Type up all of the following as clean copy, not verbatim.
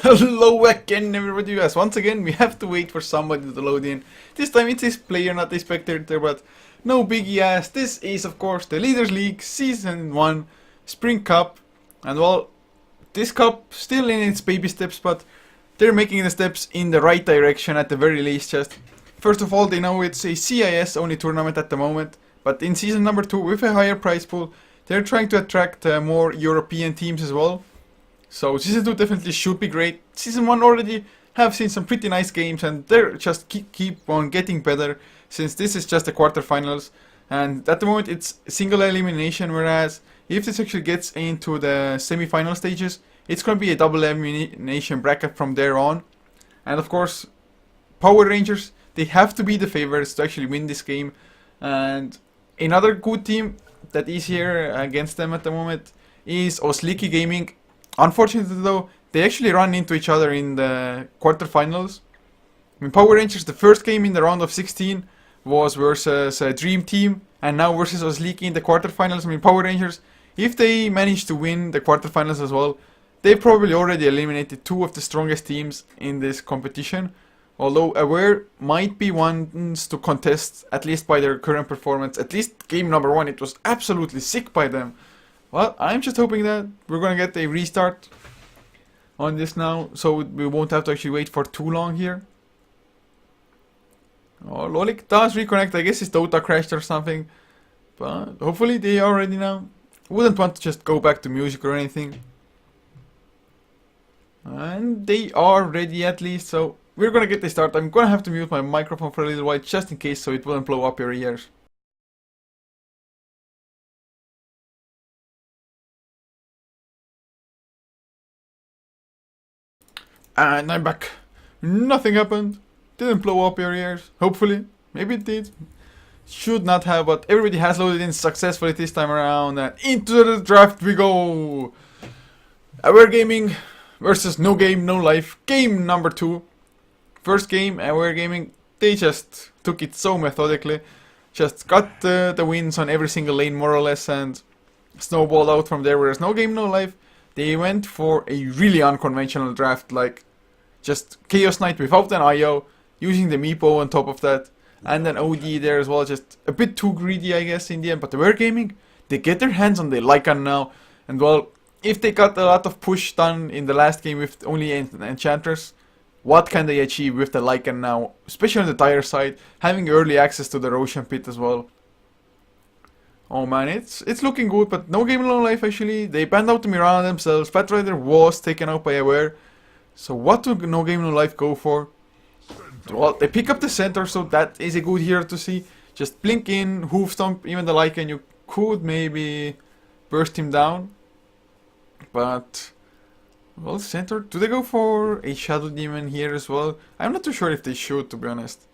Hello again everybody, as once again we have to wait for somebody to load in. This time it is player, not a spectator, but no biggie as this is of course the Leaders League Season 1 Spring Cup. And well, this cup still in its baby steps, but they're making the steps in the right direction at the very least. Just first of all, they know it's a CIS only tournament at the moment, but in season number 2 with a higher prize pool, they're trying to attract more European teams as well. So season 2 definitely should be great. Season 1 already have seen some pretty nice games, and they're just keep on getting better since this is just the quarterfinals. And at the moment it's single elimination, whereas if this actually gets into the semi-final stages, it's going to be a double elimination bracket from there on. And of course, Power Rangers, they have to be the favorites to actually win this game. And another good team that is here against them at the moment is Osliki Gaming. Unfortunately though, they actually run into each other in the quarterfinals. I mean, Power Rangers, the first game in the round of 16 was versus a Dream Team, and now versus Osliki in the quarterfinals. I mean, Power Rangers, if they manage to win the quarterfinals as well, they probably already eliminated two of the strongest teams in this competition. Although Aware might be ones to contest, at least by their current performance. At least game number 1, it was absolutely sick by them. Well, I'm just hoping that we're gonna get a restart on this now, so we won't have to actually wait for too long here. Oh, Lolik does reconnect. I guess his Dota crashed or something, but hopefully they are ready now. Wouldn't want to just go back to music or anything. And they are ready at least, so we're gonna get the start. I'm gonna have to mute my microphone for a little while just in case, so it wouldn't blow up your ears. And I'm back. Nothing happened. Didn't blow up your ears. Hopefully. Maybe it did. Should not have, but everybody has loaded in successfully this time around. And into the draft we go. Aware Gaming versus No Game, No Life. Game number 2. First game, Aware Gaming, they just took it so methodically. Just got the wins on every single lane more or less and snowballed out from there. Whereas No Game, No Life, they went for a really unconventional draft, like just Chaos Knight without an IO, using the Meepo on top of that, and then OD there as well. Just a bit too greedy, I guess, in the end. But Aware Gaming, they get their hands on the Lycan now, and well, if they got a lot of push done in the last game with only Enchantress, what can they achieve with the Lycan now, especially on the tire side, having early access to the Roshan Pit as well. Oh man, it's looking good, but No Game No Life actually, they banned out the Mirana themselves. Fat Rider was taken out by Aware. So what do No Game No Life go for? Well, they pick up the center, so that is a good hero to see. Just blink in, hoof stomp, even the Lycan, you could maybe burst him down. But well, center, do they go for a Shadow Demon here as well? I'm not too sure if they should, to be honest.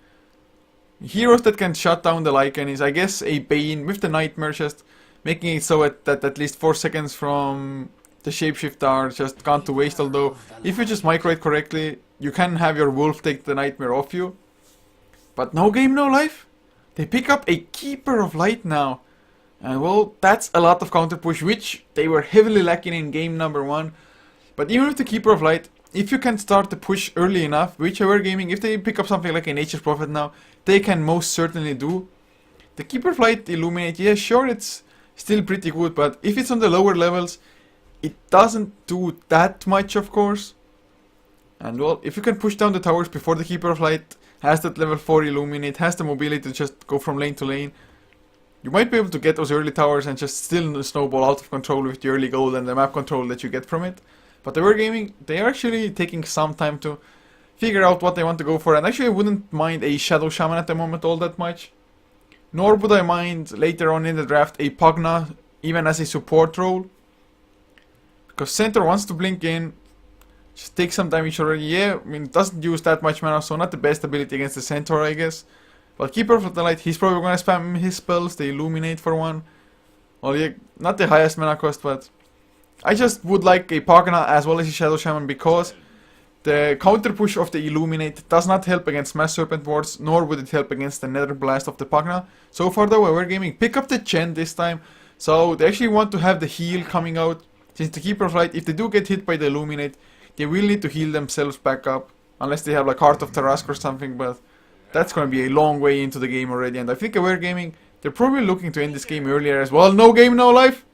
Heroes that can shut down the Lycan is, I guess, a Bane with the Nightmare, just making it so that at least 4 seconds from the Shapeshift are just gone to waste. Although, if you just micro it correctly, you can have your Wolf take the Nightmare off you. But No Game, No Life? They pick up a Keeper of Light now. And well, that's a lot of counter push, which they were heavily lacking in game number 1. But even with the Keeper of Light, if you can start the push early enough, which Aware Gaming, if they pick up something like a Nature's Prophet now, they can most certainly do. The Keeper of Light Illuminate, yeah, sure, it's still pretty good, but if it's on the lower levels, it doesn't do that much, of course. And well, if you can push down the towers before the Keeper of Light has that level 4 Illuminate, has the mobility to just go from lane to lane, you might be able to get those early towers and just still snowball out of control with the early gold and the map control that you get from it. But the Aware Gaming, they are actually taking some time to figure out what they want to go for. And actually I wouldn't mind a Shadow Shaman at the moment all that much. Nor would I mind later on in the draft a Pugna, even as a support role. Because center wants to blink in, just take some damage already. Yeah, I mean, it doesn't use that much mana, so not the best ability against the centaur, I guess. But Keeper of the Light, he's probably gonna spam his spells, the Illuminate for one. Well, yeah, not the highest mana cost, but I just would like a Pugna as well as a Shadow Shaman, because the counter push of the Illuminate does not help against Mass Serpent Wards, nor would it help against the Nether Blast of the Pugna. So far though, Aware Gaming pick up the Chen this time, so they actually want to have the heal coming out, since the Keeper of Light, if they do get hit by the Illuminate, they will need to heal themselves back up. Unless they have like Heart of Tarask or something, but that's going to be a long way into the game already. And I think Aware Gaming, they're probably looking to end this game earlier as well. No game, no life.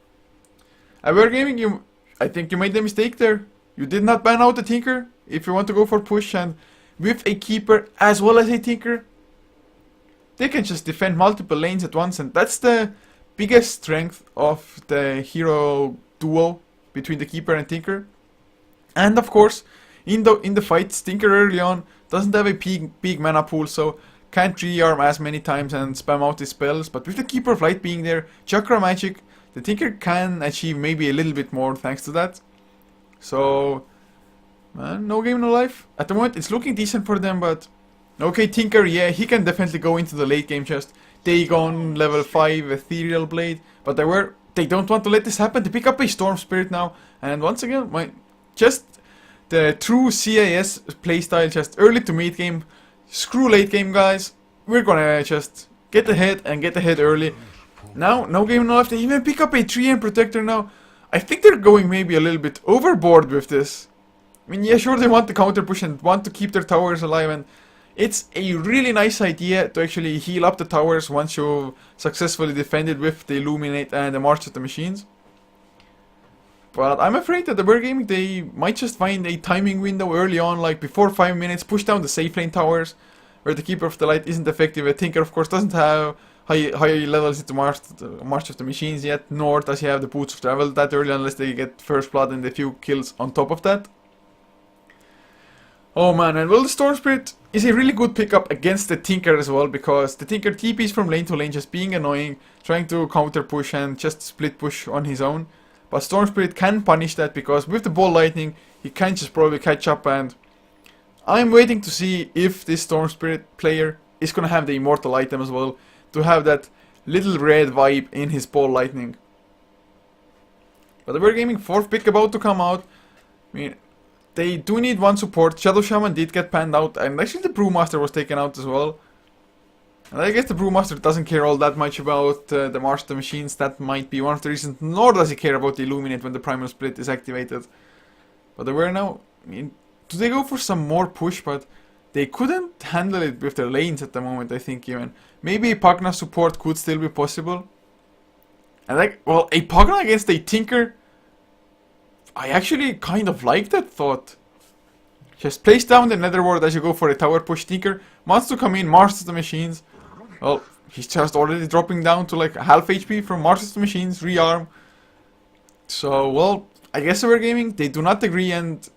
Aware Gaming, I think you made the mistake there. You did not ban out the Tinker if you want to go for push, and with a Keeper as well as a Tinker, they can just defend multiple lanes at once, and that's the biggest strength of the hero duo between the Keeper and Tinker. And of course, in the fight, Tinker early on doesn't have a big mana pool, so can't rearm as many times and spam out his spells. But with the Keeper of Light being there, Chakra Magic, the Tinker can achieve maybe a little bit more thanks to that. So, man, no game, no life. At the moment, it's looking decent for them, but okay, Tinker, yeah, he can definitely go into the late game, just take on level 5 Ethereal Blade. But they don't want to let this happen. They pick up a Storm Spirit now, and once again, just the true CIS playstyle, just early to mid game, screw late game, guys. We're gonna just get ahead and get ahead early. Now, no game, no life. They even pick up a 3M Protector now. I think they're going maybe a little bit overboard with this. I mean, yeah, sure, they want to counter push and want to keep their towers alive, and it's a really nice idea to actually heal up the towers once you successfully defended with the Illuminate and the March of the Machines. But I'm afraid that the Aware Gaming, they might just find a timing window early on, like before 5 minutes, push down the safe lane towers, where the Keeper of the Light isn't effective. A Tinker, of course, doesn't have high levels into March of the Machines yet, nor does he have the Boots of Travel that early, unless they get first blood and a few kills on top of that. Oh man, and well, the Storm Spirit is a really good pickup against the Tinker as well, because the Tinker TPs from lane to lane, just being annoying, trying to counter push and just split push on his own. But Storm Spirit can punish that, because with the Ball Lightning, he can just probably catch up, and I'm waiting to see if this Storm Spirit player is gonna have the Immortal item as well, to have that little red vibe in his Ball Lightning. But the Aware Gaming 4th pick about to come out. I mean, they do need one support. Shadow Shaman did get panned out, and actually the Brewmaster was taken out as well. And I guess the Brewmaster doesn't care all that much about the March of the Machines. That might be one of the reasons, nor does he care about the Illuminate when the Primal Split is activated. But they were now, I mean, do they go for some more push? But they couldn't handle it with their lanes at the moment, I think even. Maybe a Pugna support could still be possible. And like, well, a Pugna against a Tinker, I actually kind of like that thought. Just place down the Nether Ward as you go for a tower push. Tinker wants to come in, March of the Machines. Well, he's just already dropping down to like half HP from March of the Machines, rearm. So, well, I guess Aware Gaming, they do not agree, and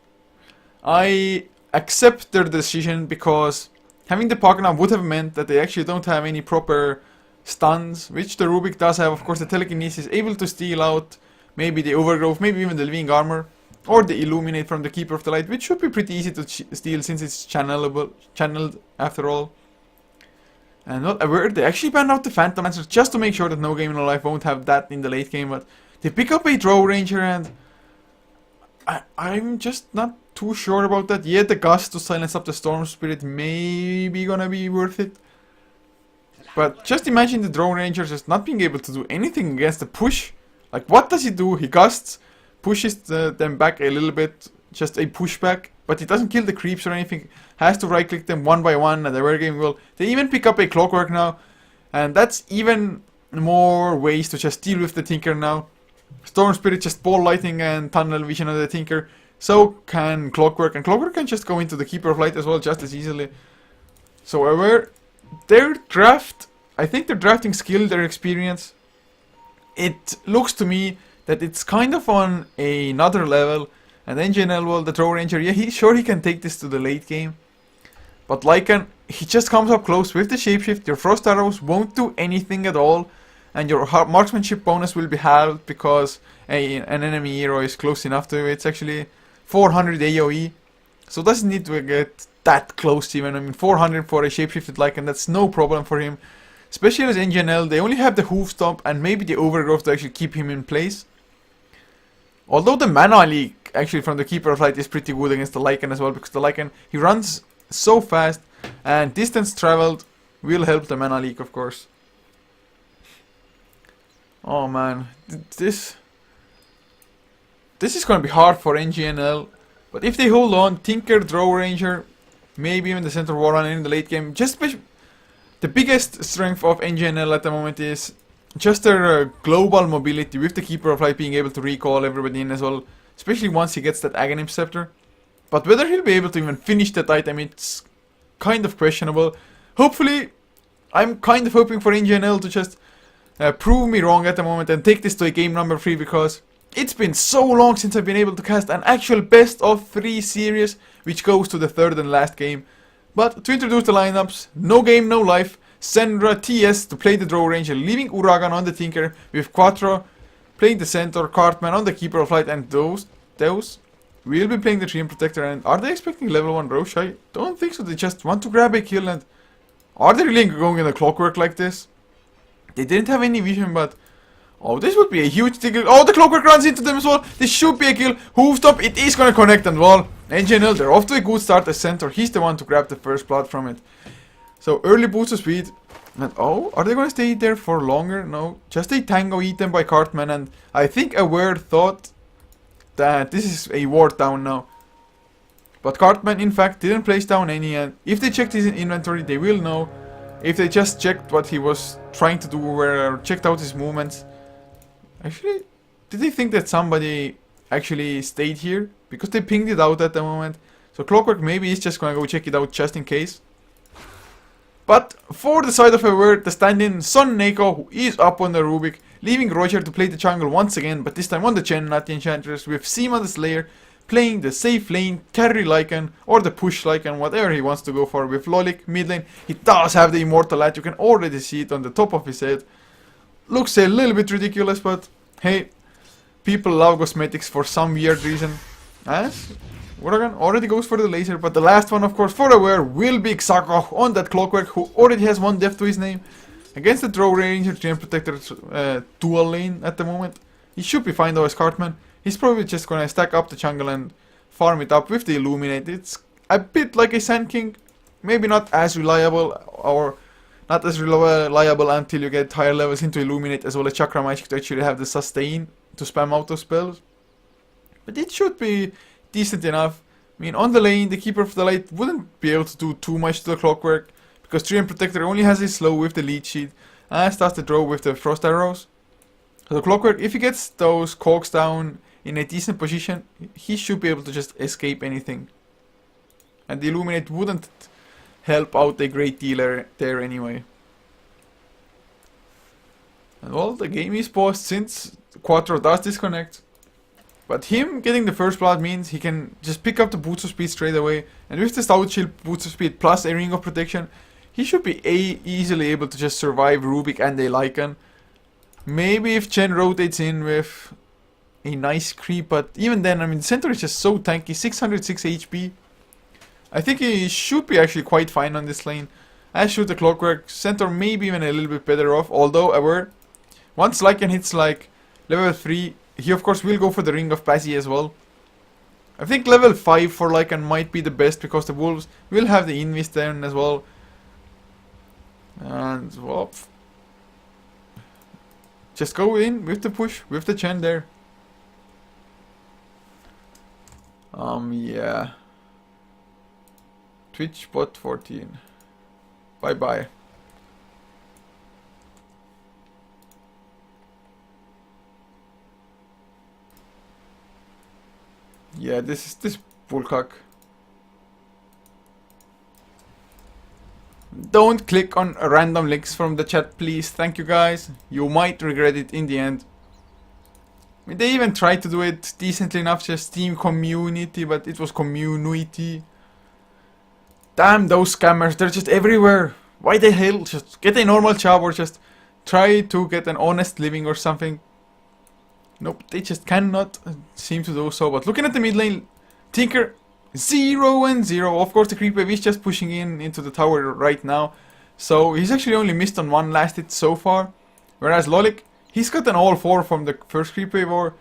I accept their decision, because having the Pugna would have meant that they actually don't have any proper stuns, which the Rubik does have. Of course, the Telekinesis is able to steal out maybe the Overgrowth, maybe even the Living Armor, or the Illuminate from the Keeper of the Light, which should be pretty easy to steal since it's channeled after all. And not aware, they actually banned out the Phantom Lancer just to make sure that no game in life won't have that in the late game, but they pick up a Drow Ranger, and I'm just not too sure about that. Yeah, the Gust to silence up the Storm Spirit may be gonna be worth it. But just imagine the Drow Ranger just not being able to do anything against the push. Like, what does he do? He gusts, pushes them back a little bit, just a pushback, but he doesn't kill the creeps or anything. Has to right click them one by one, and the Aware Gaming will. They even pick up a Clockwork now, and that's even more ways to just deal with the Tinker now. Storm Spirit just Ball Lightning and Tunnel Vision of the Tinker. So can Clockwork, and Clockwork can just go into the Keeper of Light as well, just as easily. So Aware, their draft, I think their drafting skill, their experience, it looks to me that it's kind of on another level. And then Ngnl, well, the Drow Ranger, yeah, he can take this to the late game. But Lycan, he just comes up close with the Shapeshift. Your Frost Arrows won't do anything at all. And your Marksmanship bonus will be halved because an enemy hero is close enough to it. It's actually 400 AoE. So doesn't need to get that close even. I mean, 400 for a Shapeshifted Lycan, that's no problem for him. Especially as Ngnl, they only have the Hoof Stomp and maybe the Overgrowth to actually keep him in place. Although the mana leak actually from the Keeper of Light is pretty good against the Lycan as well, because the Lycan, he runs so fast, and distance traveled will help the mana leak, of course. Oh man, this is gonna be hard for Ngnl. But if they hold on, Tinker, Draw Ranger, maybe even the Center Warrun in the late game, just the biggest strength of Ngnl at the moment is just their global mobility with the Keeper of Light being able to recall everybody in as well, especially once he gets that Aghanim Scepter. But whether he'll be able to even finish that item, it's kind of questionable. Hopefully, I'm kind of hoping for Ngnl to just prove me wrong at the moment and take this to a game number 3, because it's been so long since I've been able to cast an actual best of 3 series, which goes to the third and last game. But to introduce the lineups, no game, no life. Sendra TS to play the Draw Ranger, leaving Uragan on the Tinker, with Quattro playing the Centaur, Cartman on the Keeper of Light, and those will be playing the Treant Protector. And are they expecting level 1 Roche? I don't think so. They just want to grab a kill. And are they really going in a Clockwork like this? They didn't have any vision, but oh, this would be a huge ticket. Oh, the Clockwork runs into them as well. This should be a kill. Hooftop, it is going to connect, and well, Ngnl, they're off to a good start as Centaur. He's the one to grab the first blood from it. So early boost of speed. And oh, are they going to stay there for longer? No, just a Tango eaten by Cartman. And I think Aware thought that this is a ward down now. But Cartman, in fact, didn't place down any. And if they checked his inventory, they will know. If they just checked what he was trying to do, or checked out his movements. Actually, did they think that somebody actually stayed here? Because they pinged it out at the moment. So Clockwork maybe is just going to go check it out just in case. But for the side of Aware, the stand-in Son Neko, who is up on the Rubik, leaving Roger to play the jungle once again, but this time on the Chen, not the Enchantress, with Seema the Slayer playing the safe lane, carry Lycan, or the push Lycan, whatever he wants to go for. With Lolik mid lane, he does have the Immortal Hat, you can already see it on the top of his head. Looks a little bit ridiculous, but hey, people love cosmetics for some weird reason. As Uragan already goes for the laser, but the last one, of course, for Aware will be Xako on that Clockwork, who already has 1 death to his name. Against the Draw Ranger, Treant Protector dual lane at the moment. He should be fine though as Cartman. He's probably just gonna stack up the jungle and farm it up with the Illuminate. It's a bit like a Sand King. Maybe not as reliable, or not as reliable until you get higher levels into Illuminate as well as Chakra Magic to actually have the sustain to spam out those spells. But it should be decent enough. I mean, on the lane, the Keeper of the Light wouldn't be able to do too much to the Clockwork, because Treant Protector only has his slow with the lead sheet, as does the Draw with the Frost Arrows. So the Clockwork, if he gets those cogs down in a decent position, he should be able to just escape anything. And the Illuminate wouldn't help out a great deal there anyway. And well, the game is paused since Quattro does disconnect. But him getting the first blood means he can just pick up the Boots of Speed straight away. And with the Stout Shield, Boots of Speed plus a Ring of Protection, he should be easily able to just survive Rubik and a Lycan. Maybe if Chen rotates in with a nice creep, but even then, I mean, the Centaur is just so tanky, 606 HP. I think he should be actually quite fine on this lane. As should the Clockwork. Centaur maybe even a little bit better off, although Aware, once Lycan hits like level 3, he of course will go for the Ring of Passy as well. I think level 5 for Lycan might be the best, because the Wolves will have the Invis down as well. And well, just go in with the push, with the Chen there. Yeah. Twitch bot 14. Bye bye. Yeah, this bullcock. Don't click on random links from the chat, please. Thank you, guys. You might regret it in the end. I mean, they even tried to do it decently enough, just Steam Community, but it was Community. Damn those scammers, they're just everywhere. Why the hell? Just get a normal job, or just try to get an honest living or something. Nope, they just cannot seem to do so. But looking at the mid lane, Tinker 0 and 0. Of course, the creep wave is just pushing into the tower right now. So he's actually only missed on 1 last hit so far. Whereas Lolik, he's gotten all 4 from the first creep wave, or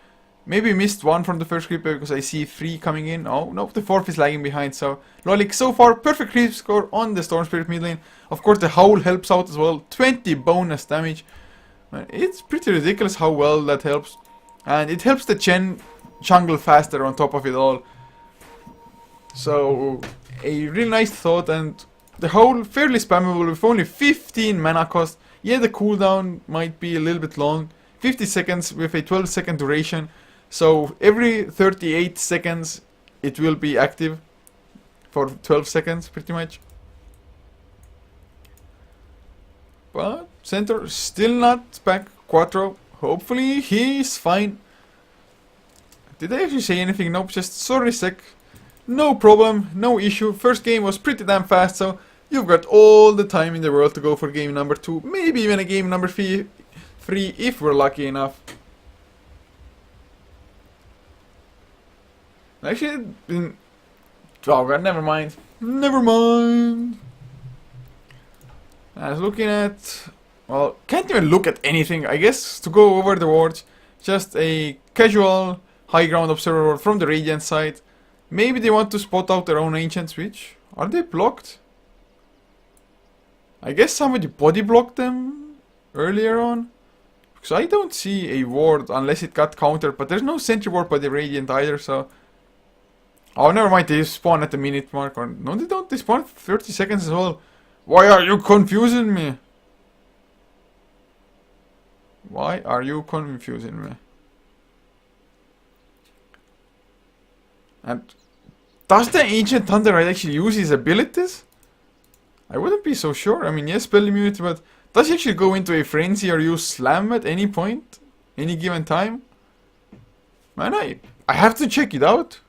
maybe missed 1 from the first creep wave because I see 3 coming in. Oh, no, the 4th is lagging behind. So Lolik so far, perfect creep score on the Storm Spirit mid lane. Of course, the Howl helps out as well. 20 bonus damage. It's pretty ridiculous how well that helps. And it helps the Chen jungle faster on top of it all. So, a really nice thought, and the whole fairly spammable with only 15 mana cost. Yeah, the cooldown might be a little bit long. 50 seconds with a 12-second duration. So, every 38 seconds it will be active for 12 seconds, pretty much. But center still not back. Quattro, hopefully he's fine. Did I actually say anything? Nope, just sorry sick. No problem, no issue. First game was pretty damn fast, so you've got all the time in the world to go for game number 2. Maybe even a game number 3 if we're lucky enough. Actually, oh god, never mind. Never mind. I was looking at... Well, can't even look at anything. I guess to go over the wards, just a casual high ground observer ward from the Radiant side. Maybe they want to spot out their own Ancient Switch. Are they blocked? I guess somebody body blocked them earlier on. Because I don't see a ward unless it got countered. But there's no sentry ward by the Radiant either, so... Oh, never mind, they spawn at the minute mark. Or no, they don't. They spawn 30 seconds as well. Why are you confusing me? Why are you confusing me? And does the Ancient Thunderite actually use his abilities? I wouldn't be so sure. I mean, yes, spell immunity, but does he actually go into a frenzy or use slam at any point? Any given time? Man, I have to check it out.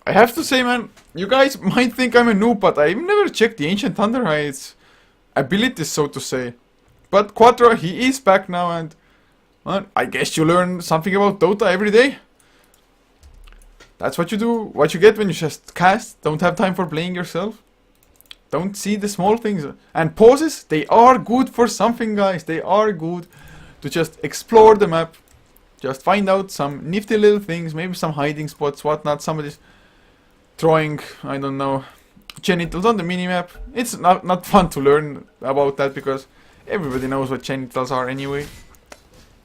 I have to say, man, you guys might think I'm a noob, but I've never checked the Ancient Thunderite's abilities, so to say. But Quattro, he is back now, and well, I guess you learn something about Dota every day. That's what you do, what you get when you just cast, don't have time for playing yourself. Don't see the small things. And pauses, they are good for something, guys. They are good to just explore the map. Just find out some nifty little things, maybe some hiding spots, whatnot. Somebody's throwing, I don't know, genitals on the minimap. It's not fun to learn about that because everybody knows what genitals are anyway.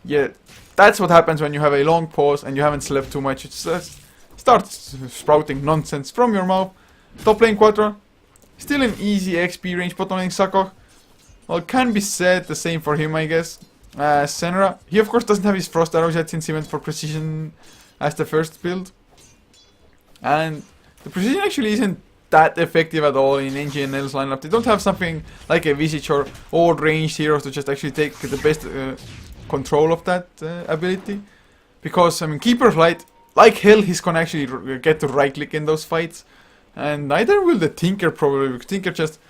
Yeah, that's what happens when you have a long pause and you haven't slept too much. It just starts sprouting nonsense from your mouth. Top lane Quattro, still an easy XP range. Bottom lane Sako, well, can be said the same for him, I guess. Senra, he of course doesn't have his frost arrows yet since he went for precision as the first build. And the precision actually isn't that effective at all in Ngnl's lineup. They don't have something like a Visage or old ranged heroes to just actually take the best control of that ability. Because, I mean, Keeper of Light, like hell, he's gonna actually get to right click in those fights. And neither will the Tinker probably, because Tinker just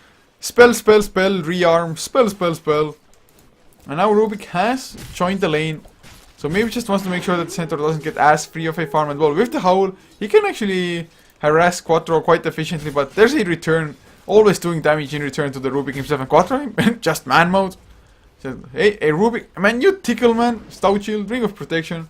spell, rearm, spell. And now Rubik has joined the lane. So maybe just wants to make sure that the center doesn't get as free of a farm. And well, with the Howl, he can actually harass Quattro quite efficiently, but there's a return, always doing damage in return to the Rubik himself, and Quattro, just man mode. So, hey, Rubik, man, you tickle, man. Stout Shield, Ring of Protection.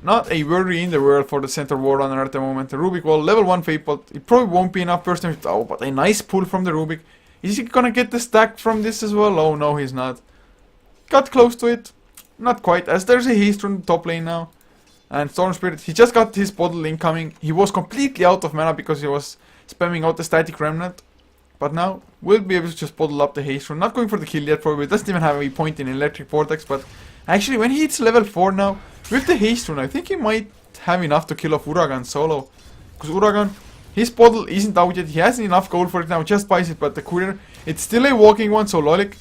Not a worry in the world for the center war runner at the moment. The Rubik, well, level 1 Fate, but it probably won't be enough personally. Oh, but a nice pull from the Rubik. Is he gonna get the stack from this as well? Oh, no, he's not. Got close to it. Not quite, as there's a haste from the top lane now. And Storm Spirit, he just got his bottle incoming. He was completely out of mana because he was spamming out the Static Remnant. But now, we'll be able to just bottle up the haste rune. Not going for the kill yet, probably. Doesn't even have a point in Electric Vortex. But actually, when he hits level 4 now, with the haste rune, I think he might have enough to kill off Uragan solo. Because Uragan, his bottle isn't out yet. He hasn't enough gold for it now, just buys it. But the courier, it's still a walking one, so Lolik.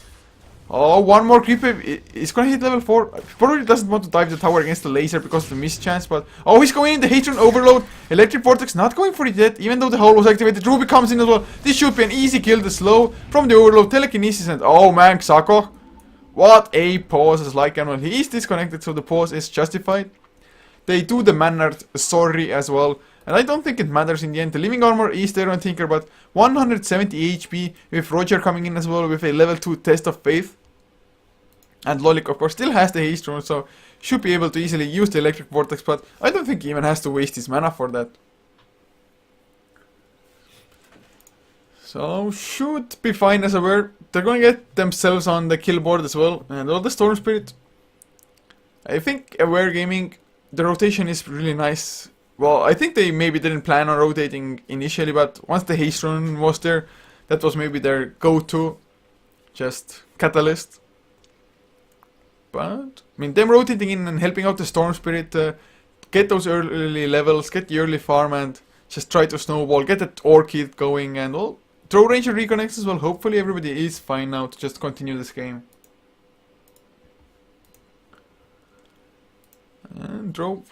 Oh, one more creep wave. He's gonna hit level 4. He probably doesn't want to dive the tower against the laser because of the miss chance, but... Oh, he's going in the Hatron Overload. Electric Vortex not going for it yet, even though the Howl was activated. Ruby comes in as well. This should be an easy kill. The slow from the Overload. Telekinesis and... Oh man, Sako. What a pause is like. And well, he is disconnected, so the pause is justified. They do the Manard sorry as well. And I don't think it matters in the end. The Living Armor is there on Tinker, but 170 HP with Roger coming in as well with a level 2 Test of Faith. And Lolik, of course, still has the haste rune, so should be able to easily use the Electric Vortex, but I don't think he even has to waste his mana for that. So, should be fine as a word. They're going to get themselves on the kill board as well, and all the Storm Spirit. I think Aware Gaming the rotation is really nice. Well, I think they maybe didn't plan on rotating initially, but once the haste rune was there, that was maybe their go-to, just catalyst. But, I mean, them rotating in and helping out the Storm Spirit, get those early levels, get the early farm, and just try to snowball, get that Orchid going, and well, Throw Ranger reconnects as well. Hopefully everybody is fine now to just continue this game. And Drow.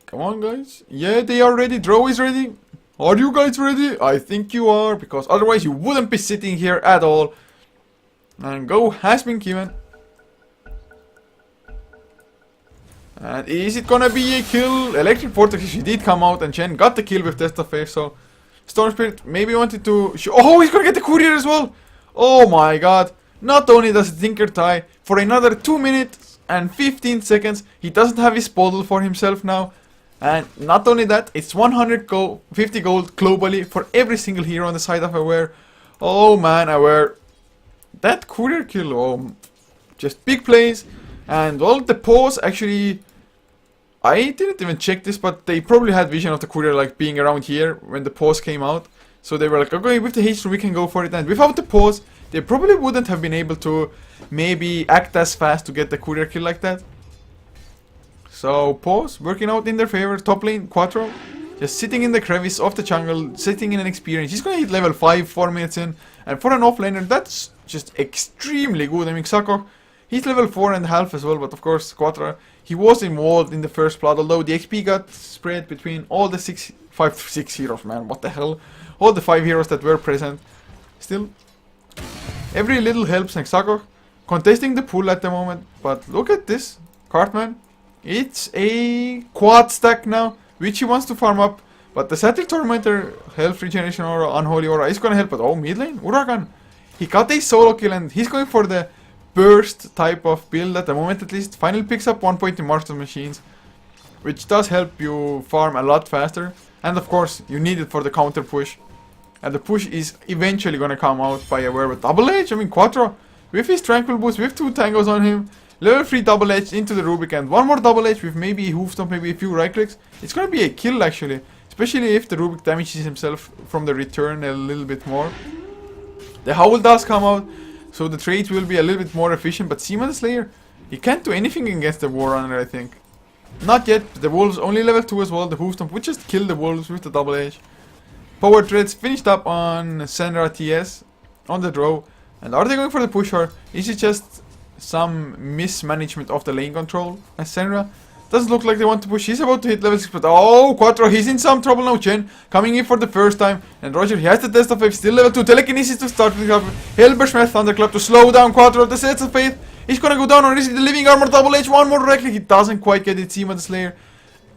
Come on, guys. Yeah, they are ready. Drow is ready. Are you guys ready? I think you are, because otherwise you wouldn't be sitting here at all. And go has been given. And is it gonna be a kill? Electric Vortex actually did come out, and Chen got the kill with Heflatv, so Storm Spirit maybe wanted to oh, he's gonna get the courier as well! Oh my god. Not only does Tinker die for another 2 minutes and 15 seconds, he doesn't have his bottle for himself now. And not only that, it's 50 gold globally for every single hero on the side of Aware. Oh man, Aware. That courier kill, oh, just big plays. And well, the pause actually, I didn't even check this, but they probably had vision of the courier like being around here when the pause came out. So they were like, okay, with the haste we can go for it. And without the pause, they probably wouldn't have been able to maybe act as fast to get the courier kill like that. So pause working out in their favor. Top lane, Quattro, just sitting in the crevice of the jungle, sitting in an experience. He's gonna hit level 5 4 minutes in. And for an offlaner, that's just extremely good. I mean, Xako, he's level 4.5 as well, but of course, Quattro, he was involved in the first blood, although the XP got spread between all the 6 heroes, man, what the hell. All the 5 heroes that were present. Still, every little helps. And Xako contesting the pool at the moment, but look at this, Cartman. It's a quad stack now, which he wants to farm up, but the Satyr Tormentor, Health Regeneration Aura, Unholy Aura is gonna help, but oh, mid lane, Uragan. He got a solo kill and he's going for the burst type of build at the moment at least. Finally picks up 1 point in Master of Machines, which does help you farm a lot faster. And of course, you need it for the counter push. And the push is eventually gonna come out by Aware with Double Edge. I mean, Quattro, with his Tranquil Boost, with 2 tangos on him, level 3 Double Edge into the Rubik, and 1 more Double Edge with maybe a Hoofstomp, maybe a few right clicks. It's gonna be a kill actually, especially if the Rubik damages himself from the return a little bit more. The Howl does come out, so the trades will be a little bit more efficient, but Seaman the Slayer, he can't do anything against the War Runner, I think. Not yet. The Wolves only level 2 as well, the Hoofstomp, we just killed the Wolves with the Double Edge. Power Treads finished up on Senra TS, on the draw. And are they going for the push, or is it just some mismanagement of the lane control as Senra? Doesn't look like they want to push. He's about to hit level 6, but oh, Quattro, he's in some trouble now. Chen coming in for the first time. And Roger, he has the Test of Faith, still level 2. Telekinesis to start with. Helberschmeth Thunderclap to slow down Quattro. The Test of Faith, he's gonna go down, or is it the Living Armor Double Edge? One more directly. He doesn't quite get it. Seaman the Slayer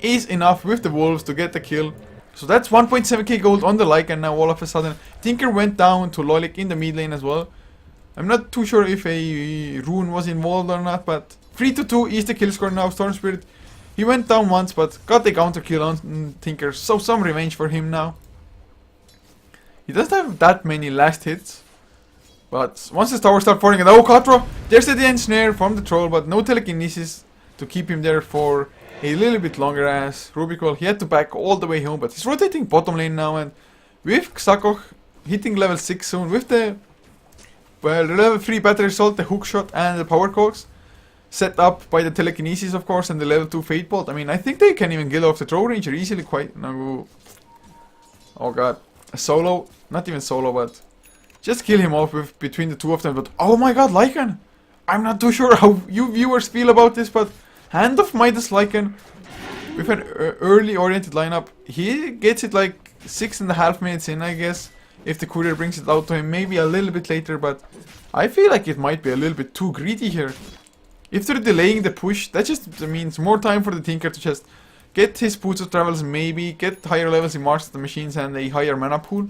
is enough with the Wolves to get the kill. So that's 1.7k gold on the Lycan now all of a sudden. Tinker went down to Loic in the mid lane as well. I'm not too sure if a rune was involved or not, but 3-2 is the kill score now. Storm Spirit, he went down once, but got the counter kill on Tinker, so some revenge for him now. He doesn't have that many last hits, but once the towers start falling, and oh, Quattro, there's the end snare from the troll, but no telekinesis to keep him there for a little bit longer as Rubik. He had to back all the way home, but he's rotating bottom lane now, and with Xako hitting level 6 soon, with the level 3 battery assault, the hook shot, and the power cogs set up by the telekinesis, of course, and the level 2 fate bolt. I mean, I think they can even kill off the Throw Ranger easily. Quite no. Oh god, a solo, not even solo, but just kill him off with between the two of them. But oh my god, Lycan, I'm not too sure how you viewers feel about this, but Hand of Midas Lycan with an early oriented lineup, he gets it like 6.5 minutes in, I guess. If the courier brings it out to him, maybe a little bit later, but I feel like it might be a little bit too greedy here. If they're delaying the push, that just means more time for the Tinker to just get his Boots of Travels, maybe get higher levels in Master of the Machines and a higher mana pool.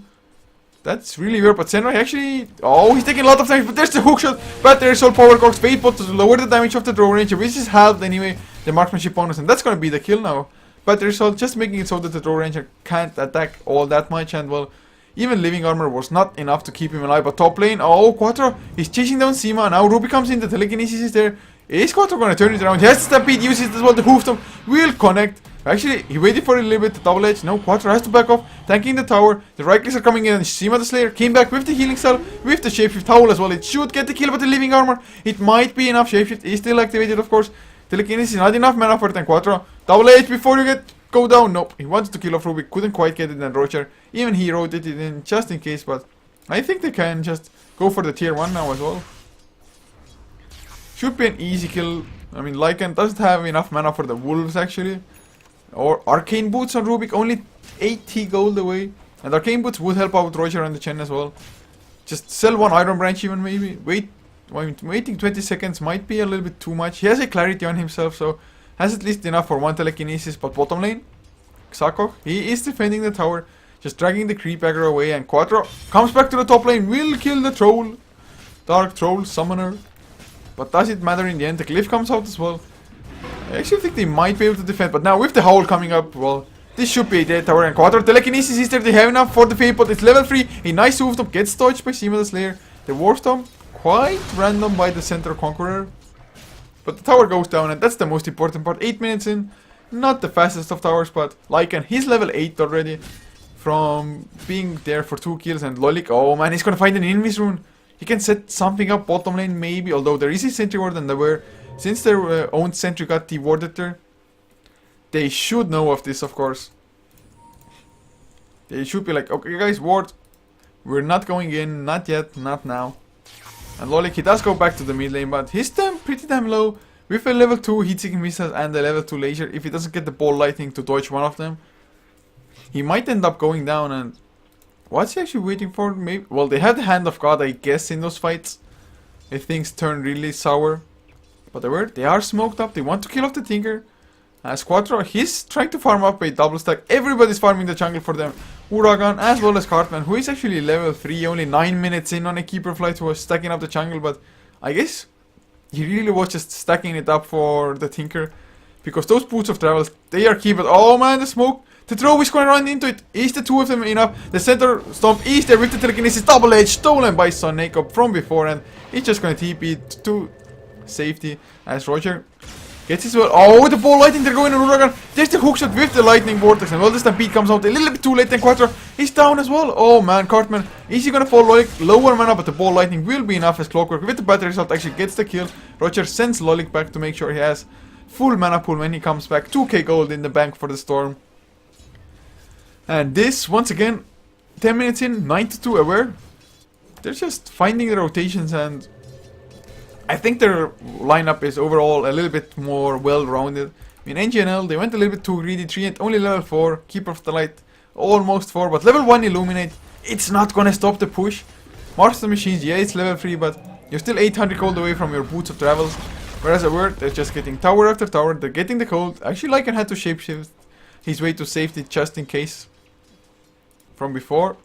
That's really weird, but Senra actually, oh, he's taking a lot of damage, but there's the hookshot, but there's all power cogs, fate bot to lower the damage of the Draw Ranger, which is halved anyway, the marksmanship bonus, and that's gonna be the kill now. But there's all just making it so that the Draw Ranger can't attack all that much, and well, even Living Armor was not enough to keep him alive. But top lane, oh, Quattro, he's chasing down Seema. Now Ruby comes in, the telekinesis is there. Is Quattro gonna turn it around? He has the Stampede, uses it as well, the Hoofstomp will connect. Actually, he waited for a little bit, the double edge. No, Quattro has to back off, tanking the tower. The right clicks are coming in, and Shima the Slayer came back with the healing cell, with the Shapeshift Howl as well. It should get the kill, but the living armor, it might be enough. Shapeshift is still activated, of course. Telekinesis is not enough mana for it, and Quattro. Double edge before you go down. Nope, he wanted to kill off Rubik, couldn't quite get it, and Roger, even he rotated it in just in case, but I think they can just go for the tier 1 now as well. Should be an easy kill. I mean, Lycan doesn't have enough mana for the wolves actually. Or Arcane Boots on Rubik, only 80 gold away. And Arcane Boots would help out Roger and the Chen as well. Just sell one Iron Branch even maybe. Waiting 20 seconds might be a little bit too much. He has a Clarity on himself, so has at least enough for one Telekinesis. But bottom lane, Xakok, he is defending the tower, just dragging the creep aggro away. And Quattro comes back to the top lane, will kill the troll. Dark Troll Summoner. But does it matter in the end? The Glyph comes out as well. I actually think they might be able to defend, but now with the Howl coming up, well, this should be a dead tower. And Quattro Telekinesis is there, they have enough for the Fate, but it's level 3. A nice Hoofstomp gets dodged by Shima the Slayer. The Warstomp, quite random by the Center Conqueror. But the tower goes down, and that's the most important part. 8 minutes in, not the fastest of towers, but Lycan, he's level 8 already. From being there for 2 kills, and Lolik, oh man, he's gonna find an Invis rune. He can set something up bottom lane maybe, although there is a Sentry Ward, and there were... Since their own sentry got dewarded there, they should know of this, of course. They should be like, okay guys, ward, we're not going in, not yet, not now. And Lolik, he does go back to the mid lane, but he's pretty damn low. With a level 2 heat-seeking missiles and a level 2 laser, if he doesn't get the ball lightning to dodge one of them, he might end up going down. And what's he actually waiting for? Maybe, well, they had the Hand of God, I guess, in those fights. If things turn really sour. But they are smoked up, they want to kill off the Tinker. As Quattro, he's trying to farm up a double stack. Everybody's farming the jungle for them. Uragan as well as Cartman, who is actually level 3, only 9 minutes in on a Keeper Flight, who was stacking up the jungle. But I guess he really was just stacking it up for the Tinker. Because those Boots of Travels, they are key. But oh man, the smoke. The throw is going to run into it. Is the two of them enough? The Center Stomp is there with the Telekinesis. Double edge stolen by Sun Jacob from before. And it's just going to TP to safety as Roger gets his well. Oh, the ball lightning, they're going on Uragan. There's the hookshot with the lightning vortex, and well, the Stampede comes out a little bit too late, and Quattro is down as well. Oh man, Cartman, is he gonna fall Lolik? Lower mana, but the ball lightning will be enough as Clockwork with the battery result actually gets the kill. Roger sends Lolik back to make sure he has full mana pool when he comes back. 2k gold in the bank for the Storm. And this, once again, 10 minutes in, 9-2 aware. They're just finding the rotations, and I think their lineup is overall a little bit more well-rounded. In Ngnl, they went a little bit too greedy. 3 and only level 4. Keeper of the Light, almost 4. But level 1 Illuminate, it's not gonna stop the push. March the Machines, yeah, it's level 3, but you're still 800 gold away from your Boots of Travels. Whereas a Word, they're just getting tower after tower. They're getting the cold. Actually, Lycan had to shapeshift his way to safety just in case. From before.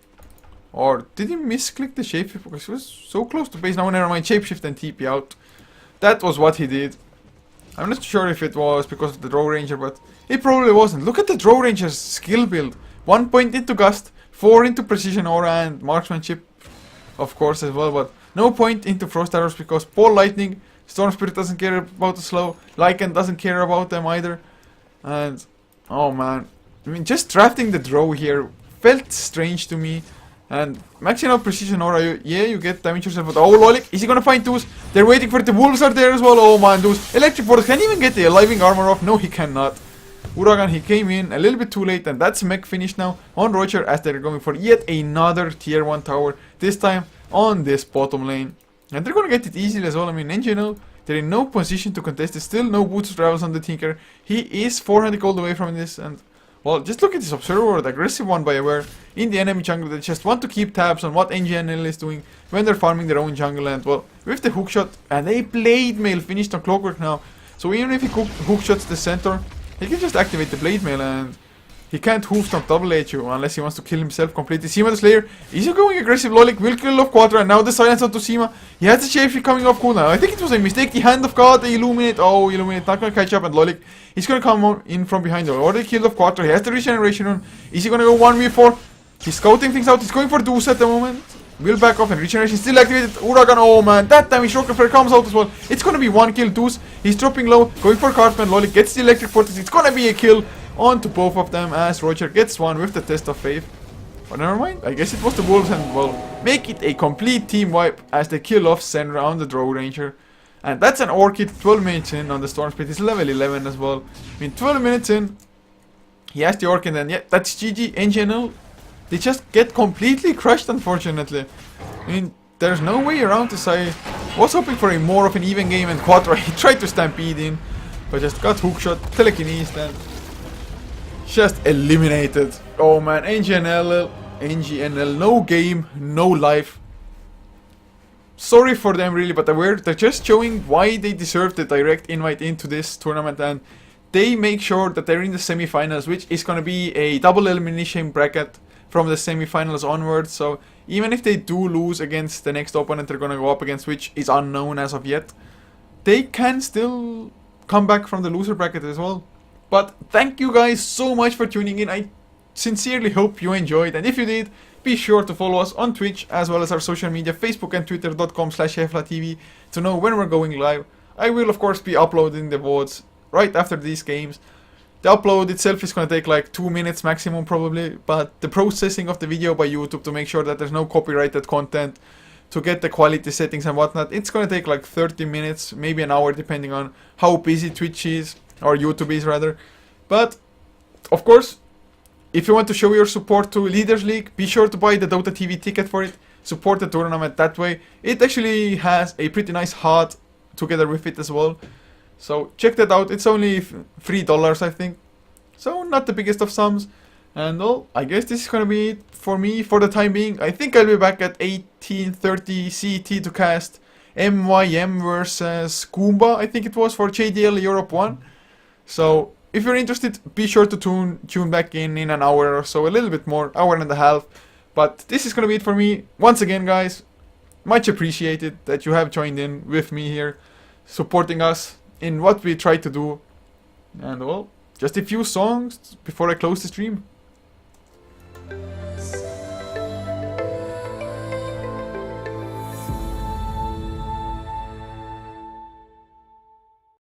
Or did he misclick the shapeshift because he was so close to base? Now never mind, shapeshift and TP out. That was what he did. I'm not sure if it was because of the Drow Ranger, but it probably wasn't. Look at the Drow Ranger's skill build. 1 point into Gust, 4 into Precision Aura and Marksmanship, of course, as well, but no point into Frost Arrows because Ball Lightning, Storm Spirit doesn't care about the slow, Lycan doesn't care about them either. And, oh man, I mean, just drafting the Drow here felt strange to me. And maxing out Precision Aura, yeah, you get damage yourself, but oh, Lolik, is he gonna find Deuce? They're waiting for it, the Wolves are there as well, oh man, Deuce. Electric Force, can he even get the Living Armor off? No, he cannot. Uragan, he came in a little bit too late, and that's mech finish now on Roger as they're going for yet another tier 1 tower, this time on this bottom lane. And they're gonna get it easily as well. I mean, Ngnl, they're in no position to contest, there's still no Boots of Travels on the Tinker. He is 400 gold away from this, and well, just look at this Observer, the aggressive one by Aware in the enemy jungle. They just want to keep tabs on what Ngnl is doing when they're farming their own jungle. And well, with the hookshot and a Blade Mail finished on Clockwork now. So even if he hookshots the center, he can just activate the Blade Mail, and he can't Hoofstomp double HU unless he wants to kill himself completely. Sima the Slayer, is he going aggressive? Lolik will kill off Quattro, and now the silence onto Sima. He has the shapeshift coming off cooldown. I think it was a mistake. The Hand of God, the Illuminate. Oh, Illuminate not gonna catch up, and Lolik, he's gonna come in from behind. Already killed off Quattro. He has the regeneration rune. Is he gonna go 1v4? He's scouting things out. He's going for Deuce at the moment. will back off and regeneration still activated. Uragan, oh man, that damage rocket flare comes out as well. It's gonna be 1 kill. Deuce, he's dropping low, going for Cartman. Lolly gets the electric vortex. It's gonna be a kill onto both of them as Roger gets one with the test of faith. But never mind, I guess it was the wolves and well, make it a complete team wipe as they kill off Senra on the Drow Ranger. And that's an Orchid 12 minutes in on the Storm Spirit. He's level 11 as well. I mean, 12 minutes in, he has the Orchid and yeah, that's GG. Ngnl, they just get completely crushed unfortunately. I mean, there's no way around this. I was hoping for a more of an even game and Quattro, he tried to stampede in, but just got hookshot, telekinesis and just eliminated. Oh man, Ngnl, no game, no life. Sorry for them really, but they're just showing why they deserve the direct invite into this tournament, and they make sure that they're in the semifinals, which is going to be a double elimination bracket from the semifinals onwards. So even if they do lose against the next opponent they're going to go up against, which is unknown as of yet, they can still come back from the loser bracket as well. But thank you guys so much for tuning in. I sincerely hope you enjoyed, and if you did, be sure to follow us on Twitch as well as our social media, Facebook and Twitter.com/Heflatv to know when we're going live. I will of course be uploading the VODs right after these games. The upload itself is going to take like 2 minutes maximum probably, but the processing of the video by YouTube to make sure that there's no copyrighted content, to get the quality settings and whatnot, it's going to take like 30 minutes, maybe an hour depending on how busy Twitch is, or YouTube is rather. But of course, if you want to show your support to Leaders League, be sure to buy the Dota TV ticket for it. Support the tournament that way. It actually has a pretty nice HUD together with it as well. So check that out. It's only $3 I think. So not the biggest of sums. And well, I guess this is going to be it for me for the time being. I think I'll be back at 18:30 CET to cast MYM versus Goomba, I think it was, for JDL Europe 1. So if you're interested, be sure to tune back in an hour or so, a little bit more, hour and a half. But this is going to be it for me. Once again, guys, much appreciated that you have joined in with me here, supporting us in what we try to do. And well, just a few songs before I close the stream.